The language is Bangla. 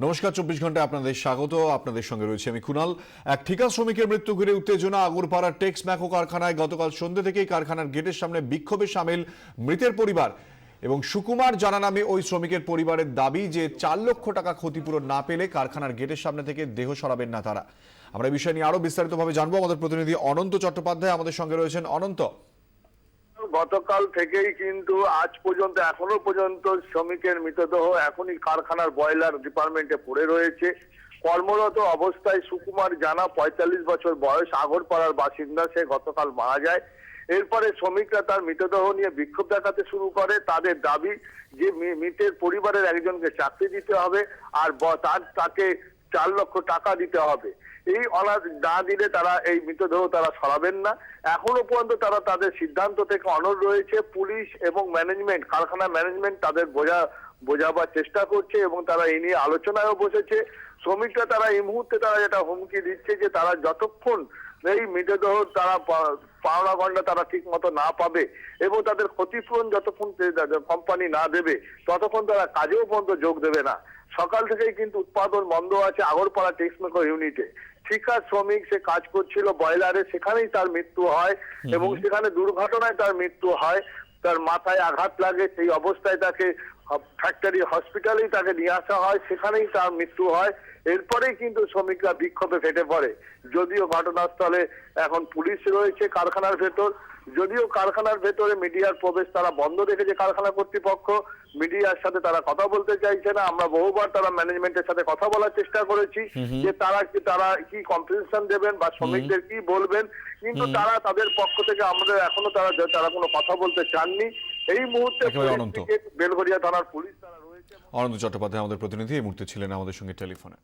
নমস্কার, 24 ঘন্টা আপনাদের স্বাগত। আপনাদের সঙ্গে রয়েছে আমি কুনাল। এক ঠিকা শ্রমিকের মৃত্যু ঘিরে উত্তেজনা আগরপাড়ার টেক্স ম্যাকো কারখানায়। গতকাল সন্ধ্যে থেকেই কারখানার গেটের সামনে বিক্ষোভে সামিল মৃতের পরিবার এবং সুকুমার জানা নামে ওই শ্রমিকের পরিবারের দাবি যে 4 লক্ষ টাকা ক্ষতিপূরণ না পেলে কারখানার গেটের সামনে থেকে দেহ সরাবেন না তারা। আমরা এই বিষয় নিয়ে আরো বিস্তারিতভাবে জানবো। আমাদের প্রতিনিধি অনন্ত চট্টোপাধ্যায় আমাদের সঙ্গে রয়েছেন। অনন্ত, গতকাল থেকেই কিন্তু আজ পর্যন্ত এখনো পর্যন্ত শ্রমিকের মৃতদেহ এখনই কারখানার বয়লার ডিপার্টমেন্টে পড়ে রয়েছে। কর্মরত অবস্থায় সুকুমার জানা 45 বছর বয়স, আগরপাড়ার বাসিন্দা। সে গতকাল মারা যায়। এরপরে শ্রমিকরা তার মৃতদেহ নিয়ে বিক্ষোভ দেখাতে শুরু করে। তাদের দাবি যে মৃতের পরিবারের একজনকে চাকরি দিতে হবে আর তাকে 4 লক্ষ টাকা দিতে হবে। এই অনাদ না দিলে তারা এই মৃতদেহ তারা সরাবেন না। এখনো পর্যন্ত তারা তাদের সিদ্ধান্ত থেকে অনড় রয়েছে। পুলিশ এবং ম্যানেজমেন্ট, কারখানা ম্যানেজমেন্ট তাদের বোঝাবার চেষ্টা করছে এবং তারা এই নিয়ে আলোচনায়ও বসেছে। শ্রমিকরা তারা এই মুহূর্তে তারা যেটা হুমকি দিচ্ছে যে তারা যতক্ষণ এই মৃতদেহ তারা পাওনা গন্ডা তারা ঠিক মতো না পাবে এবং তাদের ক্ষতিপূরণ যতক্ষণ কোম্পানি না দেবে ততক্ষণ তারা কাজেও পর্যন্ত যোগ দেবে না। সকাল থেকেই কিন্তু উৎপাদন বন্ধ আছে আগরপাড়া টেক্সমেকো ইউনিটে। ঠিকা শ্রমিক, সে কাজ করছিল বয়লারে, সেখানেই তার মৃত্যু হয় এবং সেখানে দুর্ঘটনায় তার মৃত্যু হয়। তার মাথায় আঘাত লাগে, সেই অবস্থায় তাকে ফ্যাক্টরি হসপিটালেই তাকে নিয়ে আসা হয়, সেখানেই তার মৃত্যু হয়। এরপরেই কিন্তু শ্রমিকরা বিক্ষোভে ফেটে পড়ে। যদিও ঘটনাস্থলে এখন পুলিশ রয়েছে কারখানার ভেতর, যদিও কারখানার ভেতরে মিডিয়ার প্রবেশ তারা বন্ধ রেখেছে কারখানা কর্তৃপক্ষ। মিডিয়ার সাথে তারা কথা বলতে চাইছে না। আমরা বহুবার তারা ম্যানেজমেন্টের সাথে কথা বলার চেষ্টা করেছি যে তারা কি কম্পেনসেশন দেবেন বা শ্রমিকদের কি বলবেন, কিন্তু তারা তাদের পক্ষ থেকে আমাদের এখনো তারা কোনো কথা বলতে চাননি। এই মুহূর্তে বেলঘরিয়া থানার পুলিশ তারা রয়েছে। অনন্ত চট্টোপাধ্যায় আমাদের প্রতিনিধি এই মুহূর্তে ছিলেন আমাদের সঙ্গে টেলিফোনে।